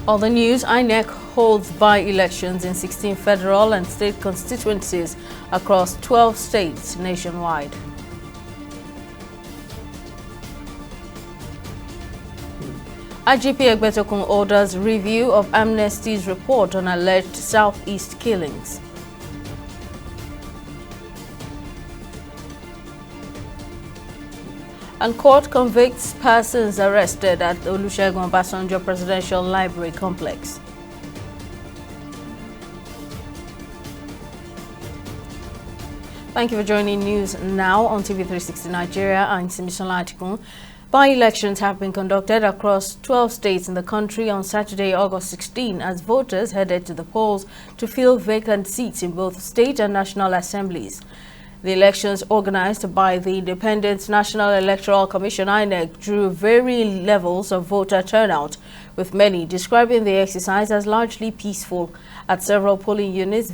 On the news, INEC holds by-elections in 16 federal and state constituencies across 12 states nationwide. IGP Egbetokun orders review of Amnesty's report on alleged Southeast killings. And court convicts persons arrested at the Olusegun Obasanjo Presidential Library Complex. Thank you for joining News Now on TV360 Nigeria. I'm Simisola Atikun. By-elections have been conducted across 12 states in the country on Saturday, August 16, as voters headed to the polls to fill vacant seats in both state and national assemblies. The elections organized by the Independent National Electoral Commission (INEC) drew varying levels of voter turnout, with many describing the exercise as largely peaceful. At several polling units,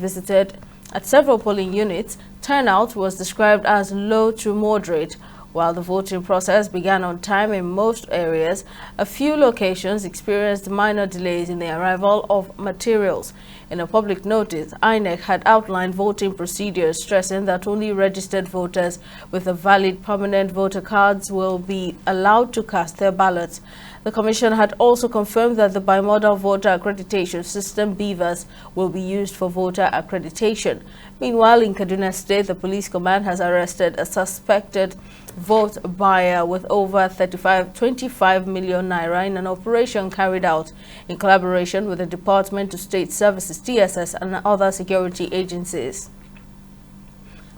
turnout was described as low to moderate. While the voting process began on time in most areas, a few locations experienced minor delays in the arrival of materials. In a public notice, INEC had outlined voting procedures, stressing that only registered voters with a valid permanent voter cards will be allowed to cast their ballots. The Commission had also confirmed that the bimodal voter accreditation system (BVAS) will be used for voter accreditation. Meanwhile, in Kaduna State, the police command has arrested a suspected vote buyer with over 25 million naira in an operation carried out in collaboration with the Department of State Services (DSS) and other security agencies.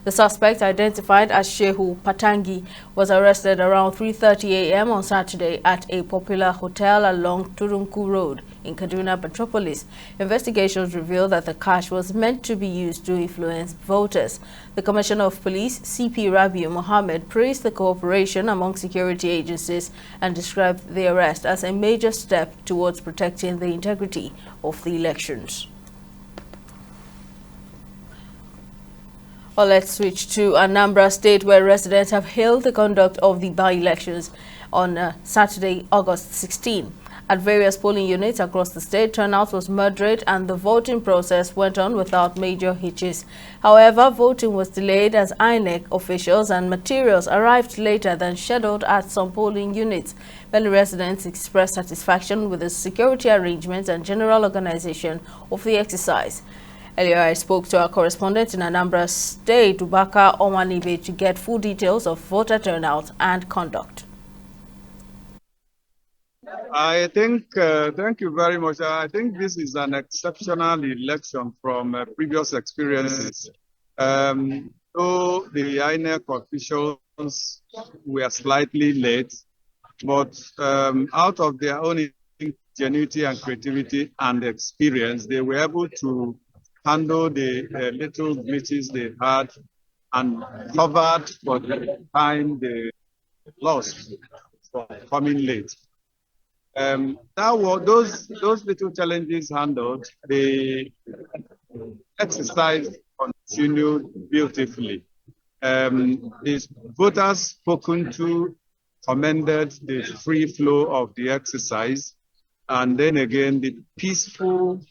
The suspect, identified as Shehu Patangi, was arrested around 3:30 a.m. on Saturday at a popular hotel along Turunku Road in Kaduna Metropolis. Investigations revealed that the cash was meant to be used to influence voters. The Commissioner of Police, CP Rabiu Mohammed, praised the cooperation among security agencies and described the arrest as a major step towards protecting the integrity of the elections. Well, let's switch to Anambra State, where residents have hailed the conduct of the by-elections on Saturday, August 16. At various polling units across the state, turnout was moderate and the voting process went on without major hitches. However, voting was delayed as INEC officials and materials arrived later than scheduled at some polling units. Many residents expressed satisfaction with the security arrangements and general organization of the exercise. Earlier, I spoke to our correspondent in Anambra State, Ubaka Omanibe, to get full details of voter turnout and conduct. I think, thank you very much. I think this is an exceptional election from previous experiences. Though the INEC officials were slightly late, but out of their own ingenuity and creativity and experience, they were able to handle the little glitches they had and covered for the time they lost for coming late. Those little challenges handled, the exercise continued beautifully. The voters spoken to commended the free flow of the exercise, and then again the peaceful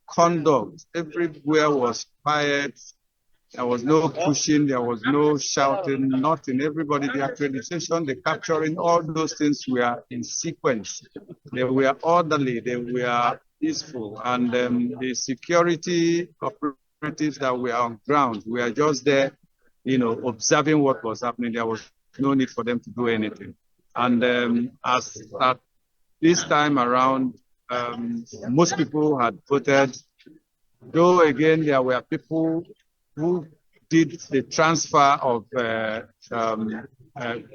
conduct. Everywhere was quiet. There was no pushing, there was no shouting, nothing. Everybody, the accreditation, the capturing, all those things were in sequence. They were orderly, they were peaceful, and the security operatives that were on ground were just there, observing what was happening. There was no need for them to do anything. And as at this time around, most people had voted, though again there were people who did the transfer of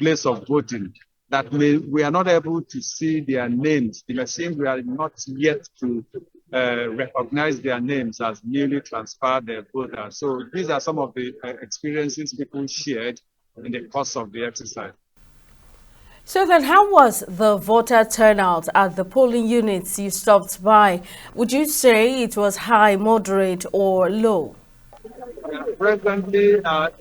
place of voting that we are not able to see their names. The machines we are not yet to recognize their names as newly transferred voters. So these are some of the experiences people shared in the course of the exercise. So then, how was the voter turnout at the polling units you stopped by? Would you say it was high, moderate, or low? Presently, the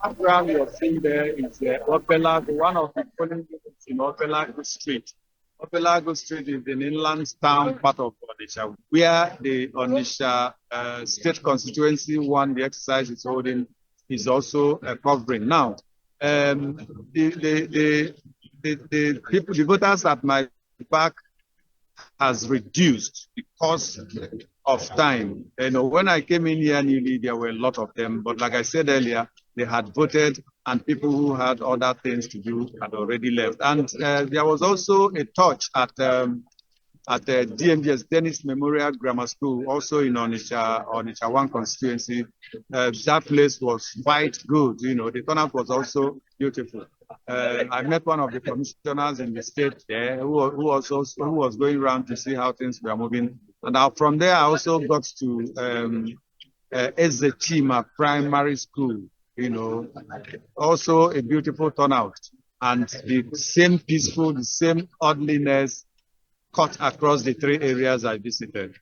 background you're seeing there is Opela, one of the polling units in Opela Street. Opelago Street is an inland town part of Onitsha, where the Onitsha state constituency one, the exercise is holding, is also covering. Now, the people, the voters at my back has reduced because of time. You know, when I came in here newly, there were a lot of them. But like I said earlier, they had voted and people who had other things to do had already left. And there was also a touch at the DMGS, Dennis Memorial Grammar School, also in Onitsha 1 constituency. That place was quite good. You know, the turnout was also beautiful. I met one of the commissioners in the state there who was going around to see how things were moving. And from there, I also got to Ezechima Primary School, you know, also a beautiful turnout. And the same peaceful, the same orderliness cut across the three areas I visited.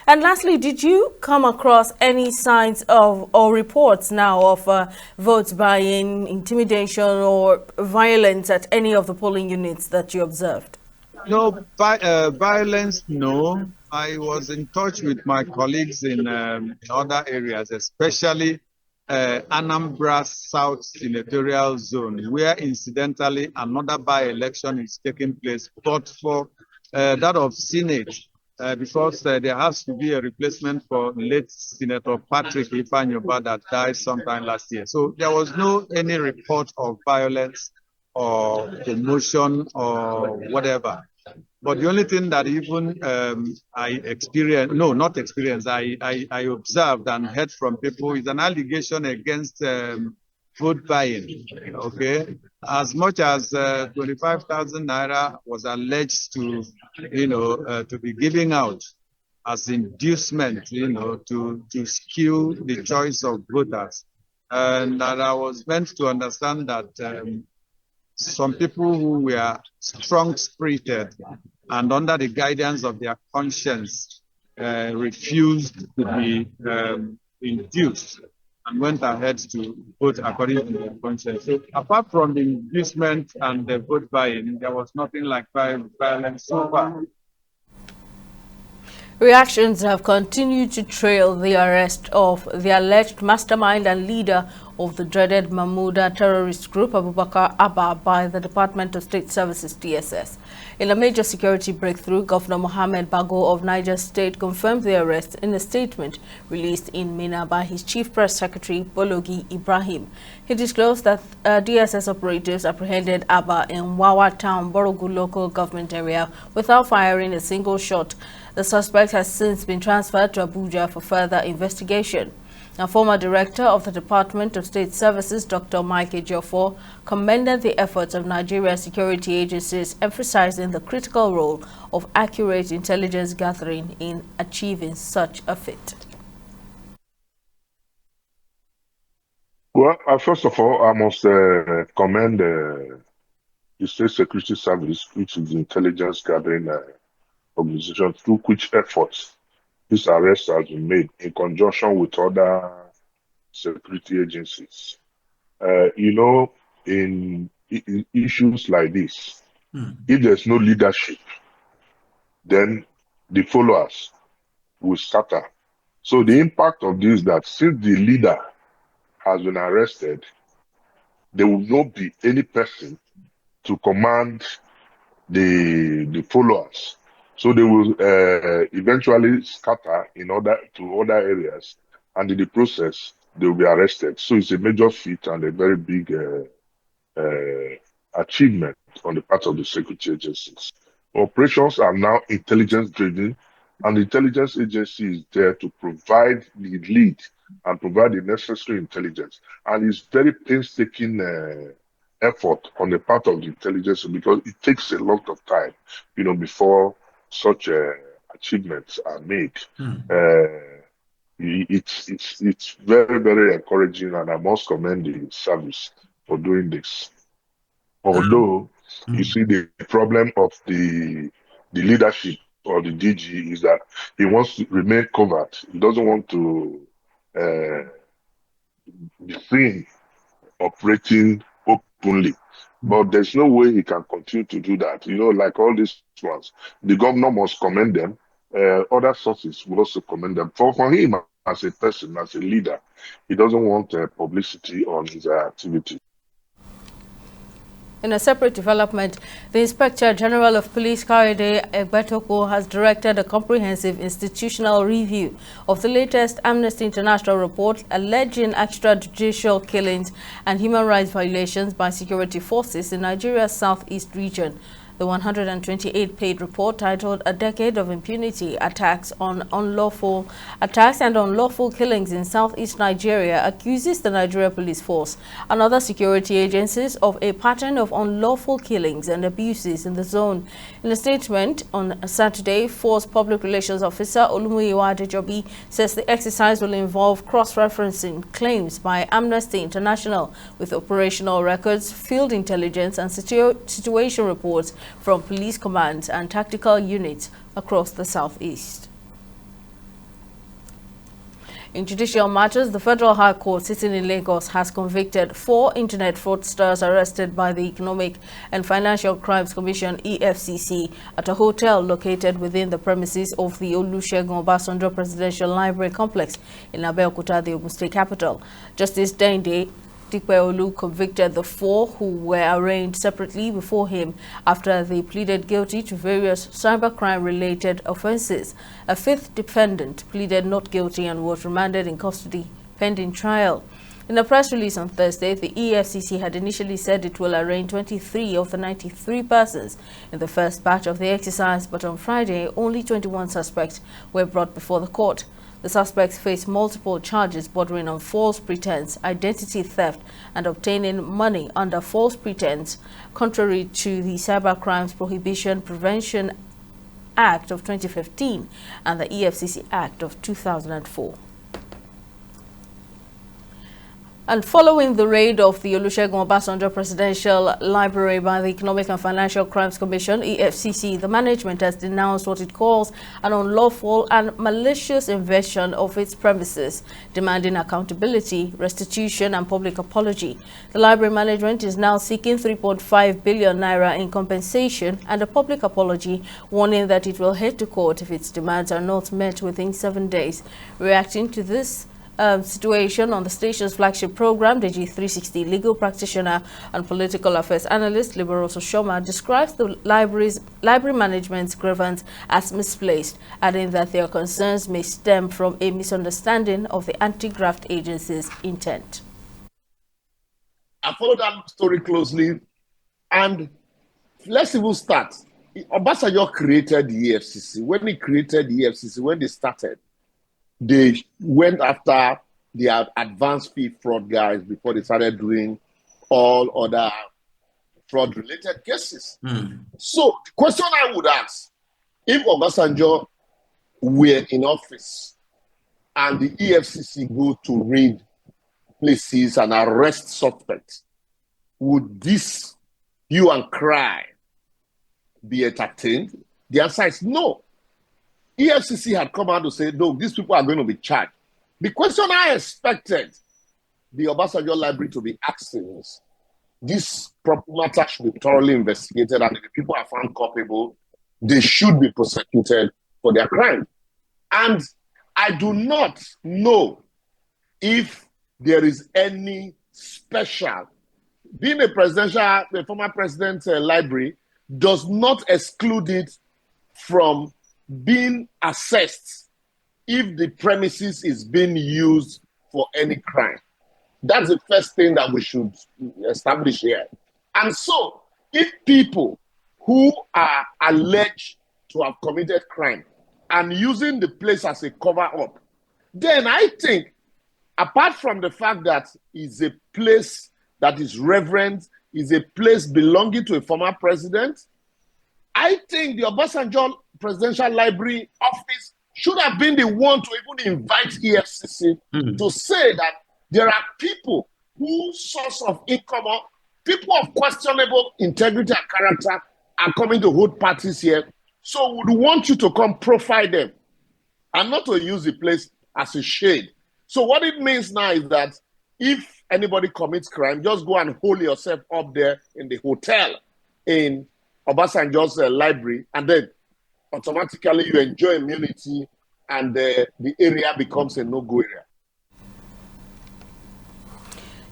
And lastly, did you come across any signs of or reports now of vote buying, intimidation, or violence at any of the polling units that you observed? No, violence, no. I was in touch with my colleagues in other areas, especially Anambra South Senatorial Zone, where incidentally another by-election is taking place, but for that of Senate, because there has to be a replacement for late Senator Patrick Ifanyoba that died sometime last year. So there was no any report of violence or commotion or whatever. But the only thing that even I experienced, no, not experienced, I observed and heard from people is an allegation against vote buying. Okay, as much as 25,000 naira was alleged to, to be giving out as inducement, to skew the choice of voters, and that I was meant to understand that. Some people who were strong-spirited and under the guidance of their conscience refused to be induced and went ahead to vote according to their conscience. So apart from the inducement and the vote buying, there was nothing like violence so far. Reactions have continued to trail the arrest of the alleged mastermind and leader of the dreaded Mahmuda terrorist group, Abubakar Abba, by the Department of State Services, DSS. In a major security breakthrough, Governor Mohammed Bago of Niger State confirmed the arrest in a statement released in Minna by his chief press secretary, Bologi Ibrahim. He disclosed that DSS operatives apprehended Abba in Wawa Town, Borogu local government area without firing a single shot. The suspect has since been transferred to Abuja for further investigation. A former director of the Department of State Services, Dr. Mike Ejiofor, commended the efforts of Nigeria's security agencies, emphasizing the critical role of accurate intelligence gathering in achieving such a feat. Well, first of all, I must commend the State Security Service, which is the intelligence gathering organization, through which efforts this arrest has been made in conjunction with other security agencies. In issues like this, if there's no leadership, then the followers will scatter. So the impact of this is that since the leader has been arrested, there will not be any person to command the followers. So they will eventually scatter to other areas, and in the process, they will be arrested. So it's a major feat and a very big achievement on the part of the security agencies. Operations are now intelligence-driven, and the intelligence agency is there to provide the lead and provide the necessary intelligence. And it's very painstaking effort on the part of the intelligence because it takes a lot of time, before such achievements are made. It's very, very encouraging, and I must commend the service for doing this. Although you see the problem of the leadership or the DG is that he wants to remain covert. He doesn't want to be seen operating openly. But there's no way he can continue to do that. Like all these ones, the governor must commend them. Other sources will also commend them. For him as a person, as a leader, he doesn't want publicity on his activity. In a separate development, the Inspector General of Police, Kayode Egbetokun, has directed a comprehensive institutional review of the latest Amnesty International report alleging extrajudicial killings and human rights violations by security forces in Nigeria's southeast region. The 128-page report, titled "A Decade of Impunity: Attacks and Unlawful Killings in Southeast Nigeria," accuses the Nigeria Police Force and other security agencies of a pattern of unlawful killings and abuses in the zone. In a statement on Saturday, Force Public Relations Officer Olumuyiwa Adejobi says the exercise will involve cross-referencing claims by Amnesty International with operational records, field intelligence, and situation reports from police commands and tactical units across the southeast. In judicial matters, the Federal High Court sitting in Lagos has convicted 4 internet fraudsters arrested by the Economic and Financial Crimes Commission (EFCC) at a hotel located within the premises of the Olusegun Obasanjo Presidential Library Complex in Abeokuta, the Ogun State capital. Justice Dende Dikpeolu convicted the 4 who were arraigned separately before him after they pleaded guilty to various cybercrime-related offenses. A 5th defendant pleaded not guilty and was remanded in custody pending trial. In a press release on Thursday, the EFCC had initially said it will arraign 23 of the 93 persons in the first batch of the exercise, but on Friday, only 21 suspects were brought before the court. The suspects face multiple charges bordering on false pretense, identity theft, and obtaining money under false pretense, contrary to the Cybercrimes Prohibition Prevention Act of 2015 and the EFCC Act of 2004. And following the raid of the Olusegun Obasanjo Presidential Library by the Economic and Financial Crimes Commission, EFCC, the management has denounced what it calls an unlawful and malicious invasion of its premises, demanding accountability, restitution, and public apology. The library management is now seeking 3.5 billion naira in compensation and a public apology, warning that it will head to court if its demands are not met within 7 days. Reacting to this situation on the station's flagship program, the G360 legal practitioner and political affairs analyst Liberoso Shoma describes the library management's grievance as misplaced, adding that their concerns may stem from a misunderstanding of the anti-graft agency's intent. I followed that story closely, and let's even start. Obasanjo created the EFCC. When he created the EFCC, when they started, they went after the advanced fee fraud guys before they started doing all other fraud-related cases. So the question I would ask, if Obasanjo were in office and the EFCC go to raid places and arrest suspects, would this hue and cry be entertained? The answer is no. EFCC had come out to say, no, these people are going to be charged. The question I expected the Obasanjo Library to be asking is, this matter should be thoroughly investigated, and if the people are found culpable, they should be prosecuted for their crime. And I do not know if there is any special. Being a former president's library does not exclude it from being assessed if the premises is being used for any crime. That's the first thing that we should establish here. And so, if people who are alleged to have committed crime and using the place as a cover-up, then I think, apart from the fact that it's a place that is reverent, is a place belonging to a former president, I think the Obasanjo Presidential Library Office should have been the one to even invite EFCC to say that there are people whose source of income, or people of questionable integrity and character, are coming to hold parties here. So we want you to come profile them and not to use the place as a shade. So what it means now is that if anybody commits crime, just go and hold yourself up there in the hotel in Obasanjo's library, and then automatically you enjoy immunity, and the area becomes a no-go area.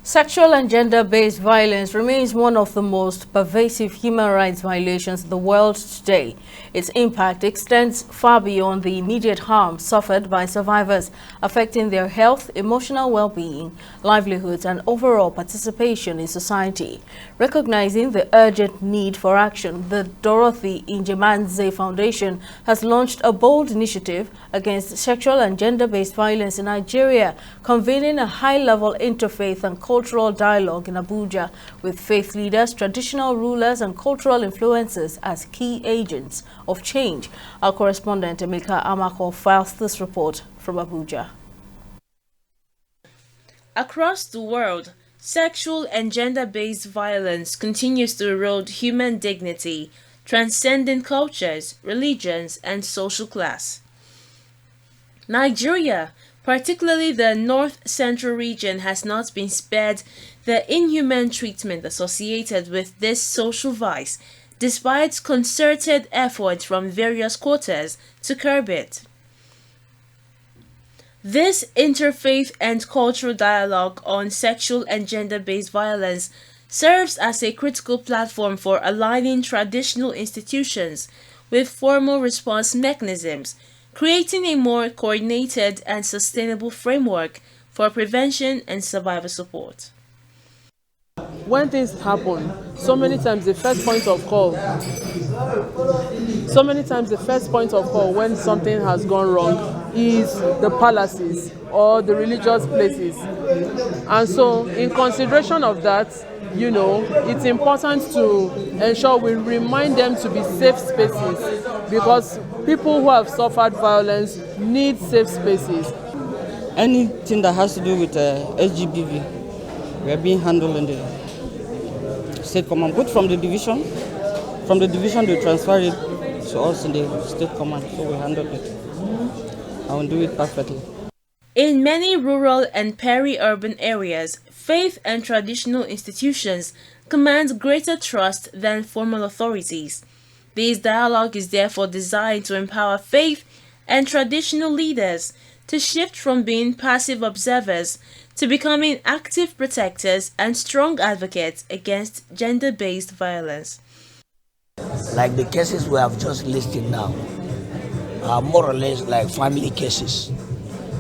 Sexual and gender-based violence remains one of the most pervasive human rights violations in the world today. Its impact extends far beyond the immediate harm suffered by survivors, affecting their health, emotional well-being, livelihoods, and overall participation in society. Recognizing the urgent need for action, the Dorothy Injemanze Foundation has launched a bold initiative against sexual and gender-based violence in Nigeria, convening a high-level interfaith and cultural dialogue in Abuja with faith leaders, traditional rulers, and cultural influencers as key agents of change. Our correspondent Emeka Amako files this report from Abuja. Across the world, sexual and gender-based violence continues to erode human dignity, transcending cultures, religions, and social class. Nigeria, particularly the North Central region, has not been spared the inhuman treatment associated with this social vice, despite concerted efforts from various quarters to curb it. This interfaith and cultural dialogue on sexual and gender-based violence serves as a critical platform for aligning traditional institutions with formal response mechanisms, creating a more coordinated and sustainable framework for prevention and survivor support. When things happen, so many times the first point of call when something has gone wrong is the palaces or the religious places. And so in consideration of that, it's important to ensure we remind them to be safe spaces, because people who have suffered violence need safe spaces. Anything that has to do with SGBV, we are being handled in the state command. Good from the division. From the division, they transfer it to us in the state command, so we handle it. I will do it perfectly. In many rural and peri-urban areas, faith and traditional institutions command greater trust than formal authorities. This dialogue is therefore designed to empower faith and traditional leaders to shift from being passive observers to becoming active protectors and strong advocates against gender-based violence. Like the cases we have just listed now are more or less like family cases.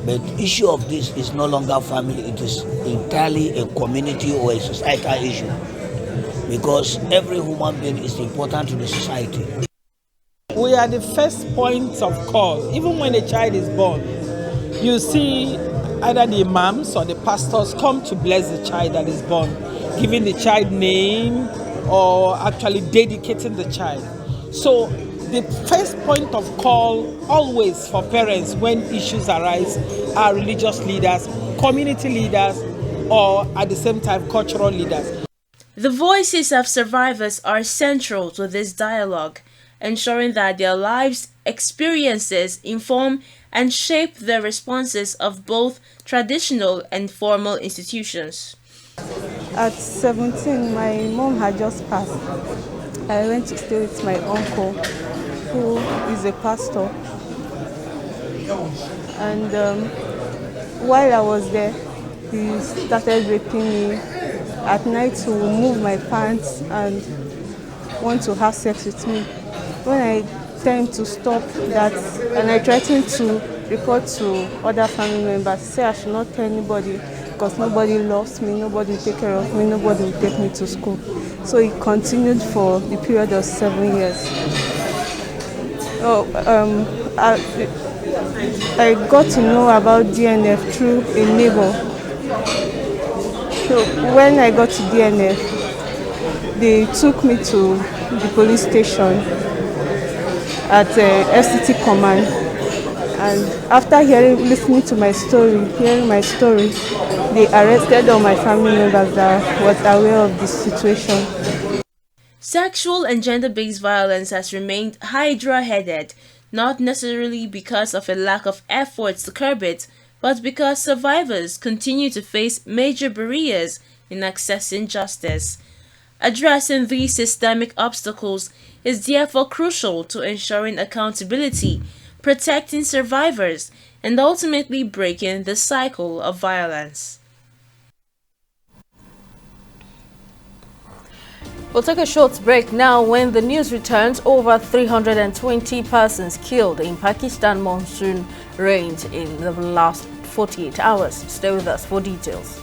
But the issue of this is no longer family, it is entirely a community or a societal issue. Because every human being is important to the society. We are the first point of call. Even when a child is born, you see either the imams or the pastors come to bless the child that is born, giving the child name or actually dedicating the child. So the first point of call always for parents when issues arise are religious leaders, community leaders, or at the same time cultural leaders. The voices of survivors are central to this dialogue, ensuring that their lives' experiences inform and shape the responses of both traditional and formal institutions. At 17, my mom had just passed. I went to stay with my uncle, who is a pastor. And while I was there, he started raping me. At night, he would move my pants and want to have sex with me. When I tell him to stop that, and I threatened to report to other family members, say I should not tell anybody because nobody loves me, nobody will take care of me, nobody will take me to school. So it continued for the period of 7 years. I got to know about DNF through a neighbor. So when I got to DNF, they took me to the police station at FCT Command. And after listening to my story, hearing my story, they arrested all my family members that was aware of this situation. Sexual and gender-based violence has remained hydra-headed, not necessarily because of a lack of efforts to curb it, but because survivors continue to face major barriers in accessing justice. Addressing these systemic obstacles is therefore crucial to ensuring accountability, protecting survivors, and ultimately breaking the cycle of violence. We'll take a short break now. When the news returns, over 320 persons killed in Pakistan monsoon rains in the last 48 hours. Stay with us for details.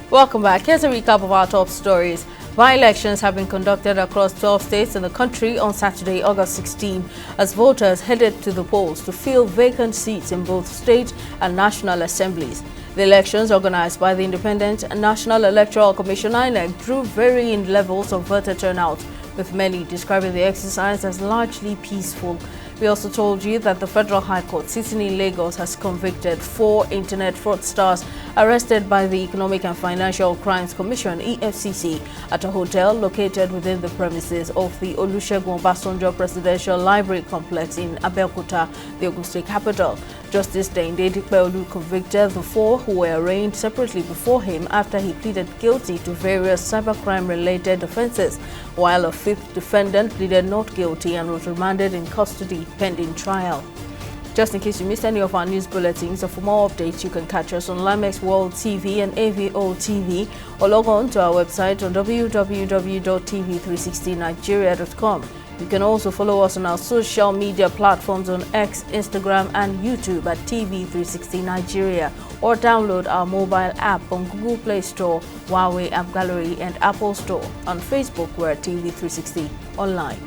Welcome back. Here's a recap of our top stories. By-elections have been conducted across 12 states in the country on Saturday, August 16, as voters headed to the polls to fill vacant seats in both state and national assemblies. The elections, organized by the Independent National Electoral Commission (INEC), drew varying levels of voter turnout, with many describing the exercise as largely peaceful. We also told you that the Federal High Court sitting in Lagos has convicted 4 internet fraudsters arrested by the Economic and Financial Crimes Commission (EFCC) at a hotel located within the premises of the Olusegun Obasanjo Presidential Library Complex in Abeokuta, the Ogun State capital. Justice Dainde Dipeolu convicted the 4 who were arraigned separately before him after he pleaded guilty to various cybercrime-related offences, while a 5th defendant pleaded not guilty and was remanded in custody pending trial. Just in case you missed any of our news bulletins, or for more updates, you can catch us on Limex World TV and AVO TV, or log on to our website on www.tv360nigeria.com. You can also follow us on our social media platforms on X, Instagram, and YouTube at TV360 Nigeria, or download our mobile app on Google Play Store, Huawei App Gallery, and Apple Store. On Facebook, we're at TV360 Online.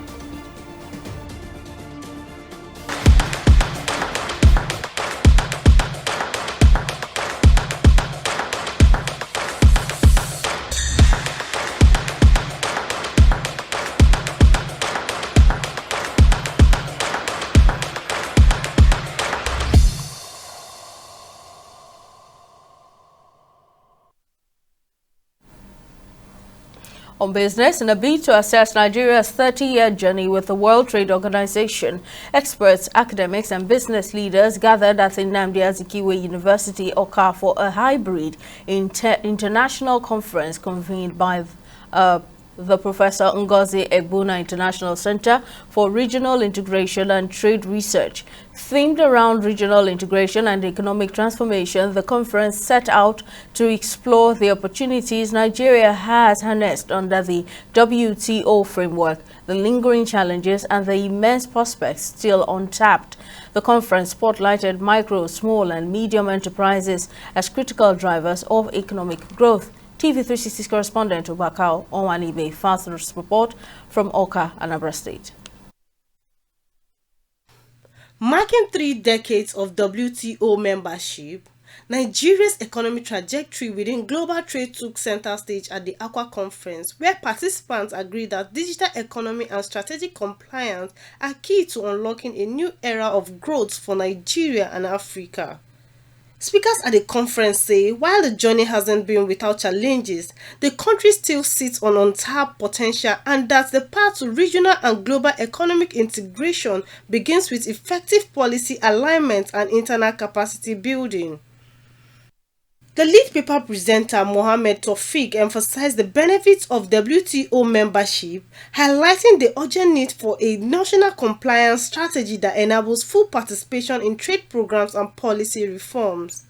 On business, in a bid to assess Nigeria's 30-year journey with the World Trade Organization, experts, academics, and business leaders gathered at the Nnamdi Azikiwe University, Awka, for a hybrid international conference convened by the Professor Ngozi Egbuna International Center for Regional Integration and Trade Research. Themed around regional integration and economic transformation, the conference set out to explore the opportunities Nigeria has harnessed under the WTO framework, the lingering challenges, and the immense prospects still untapped. The conference spotlighted micro, small, and medium enterprises as critical drivers of economic growth. TV360's correspondent Obakao Onwanibe Fathers report from Awka, Anambra State. Marking 3 decades of WTO membership, Nigeria's economic trajectory within global trade took center stage at the Awka conference, where participants agreed that digital economy and strategic compliance are key to unlocking a new era of growth for Nigeria and Africa. Speakers at the conference say while the journey hasn't been without challenges, the country still sits on untapped potential, and that the path to regional and global economic integration begins with effective policy alignment and internal capacity building. The lead paper presenter, Mohammed Tawfiq, emphasized the benefits of WTO membership, highlighting the urgent need for a national compliance strategy that enables full participation in trade programs and policy reforms.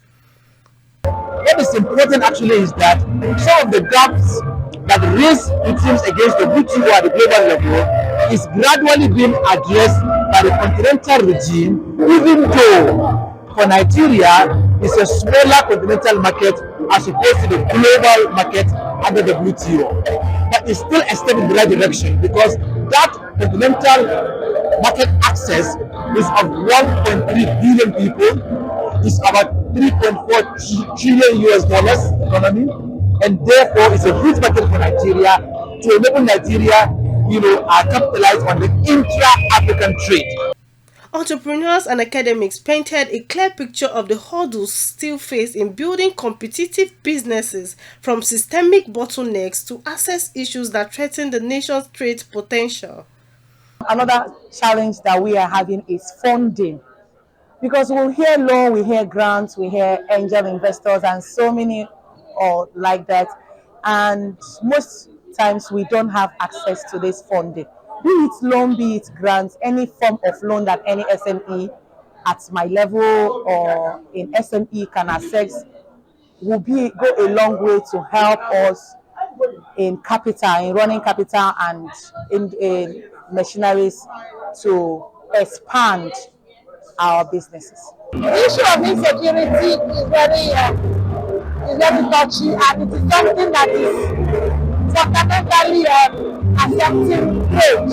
What is important actually is that some of the gaps that raise victims against the WTO at the global level is gradually being addressed by the continental regime, even though for Nigeria, it's a smaller continental market as opposed to the global market under the WTO. But is still a step in the right direction because that continental market access is of 1.3 billion people, is about 3.4 trillion US dollars economy, and therefore it's a huge market for Nigeria to enable Nigeria, capitalize on the intra-African trade. Entrepreneurs and academics painted a clear picture of the hurdles still faced in building competitive businesses, from systemic bottlenecks to access issues that threaten the nation's trade potential. Another challenge that we are having is funding, because we'll hear loan, we hear grants, we hear angel investors, and so many like that. And most times we don't have access to this funding. Be it loan, be it grants, any form of loan that any SME at my level or in SME can access will go a long way to help us in capital, in running capital, and in machineries to expand our businesses. The issue of insecurity is very touchy, and it is something that is fundamentally affecting trade.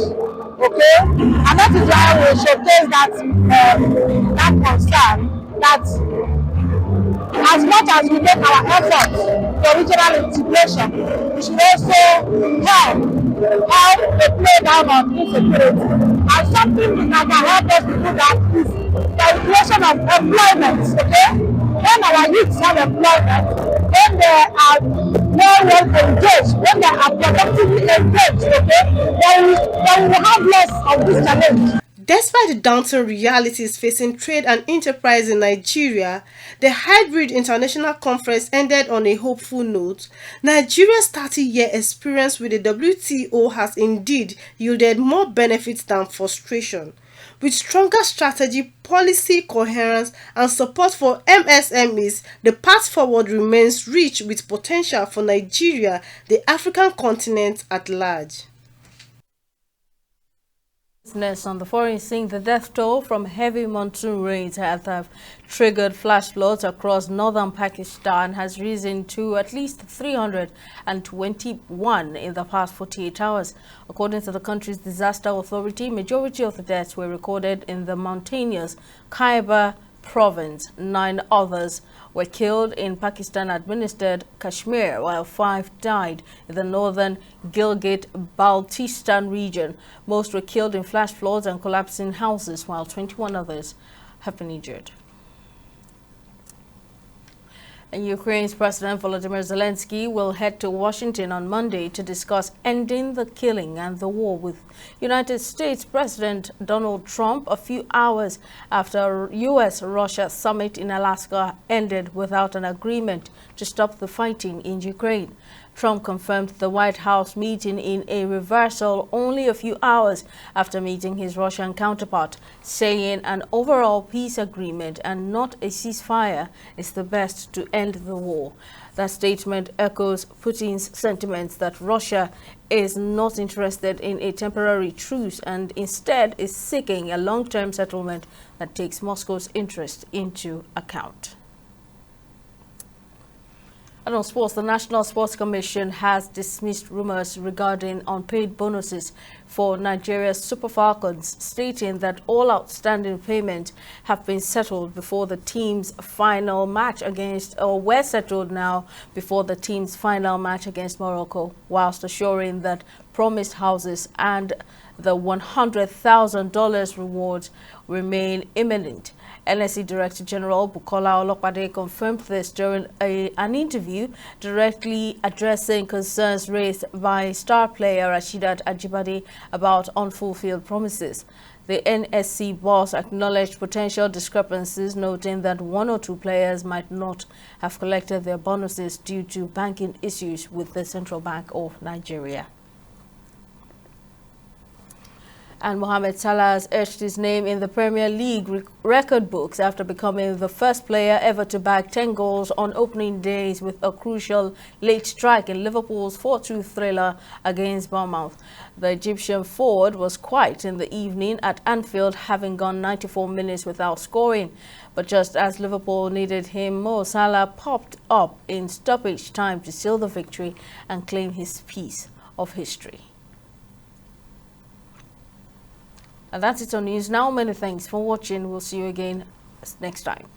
Okay, and that is why we showcase that concern that as much as we make our efforts for regional integration, we should also help the play down on insecurity. And something that can help us to do that is the creation of employment. Okay, when our youths have employment, when they are well engaged, when they are productively engaged, okay, then we will have less of this challenge. Despite the daunting realities facing trade and enterprise in Nigeria, the Hybrid International Conference ended on a hopeful note. Nigeria's 30-year experience with the WTO has indeed yielded more benefits than frustration. With stronger strategy, policy coherence, and support for MSMEs, the path forward remains rich with potential for Nigeria, the African continent at large. On the foreign scene, the death toll from heavy monsoon rains have triggered flash floods across northern Pakistan has risen to at least 321 in the past 48 hours. According to the country's disaster authority, majority of the deaths were recorded in the mountainous Khyber province. 9 others were killed in Pakistan-administered Kashmir, while 5 died in the northern Gilgit-Baltistan region. Most were killed in flash floods and collapsing houses, while 21 others have been injured. And Ukraine's President Volodymyr Zelensky will head to Washington on Monday to discuss ending the killing and the war with United States President Donald Trump, a few hours after a U.S.-Russia summit in Alaska ended without an agreement to stop the fighting in Ukraine. Trump confirmed the White House meeting in a reversal only a few hours after meeting his Russian counterpart, saying an overall peace agreement and not a ceasefire is the best to end the war. That statement echoes Putin's sentiments that Russia is not interested in a temporary truce and instead is seeking a long-term settlement that takes Moscow's interest into account. And on sports, the National Sports Commission has dismissed rumors regarding unpaid bonuses for Nigeria's Super Falcons, stating that all outstanding payments have been settled before the team's final match were settled now before the team's final match against Morocco, whilst assuring that promised houses and the $100,000 rewards remain imminent. NSC Director General Bukola Olopade confirmed this during an interview directly addressing concerns raised by star player Rasheedat Ajibade about unfulfilled promises. The NSC boss acknowledged potential discrepancies, noting that 1 or 2 players might not have collected their bonuses due to banking issues with the Central Bank of Nigeria. And Mohamed Salah has etched his name in the Premier League record books after becoming the first player ever to bag 10 goals on opening days with a crucial late strike in Liverpool's 4-2 thriller against Bournemouth. The Egyptian forward was quiet in the evening at Anfield, having gone 94 minutes without scoring. But just as Liverpool needed him, Mo Salah popped up in stoppage time to seal the victory and claim his piece of history. And that's it on News Now. Many thanks for watching. We'll see you again next time.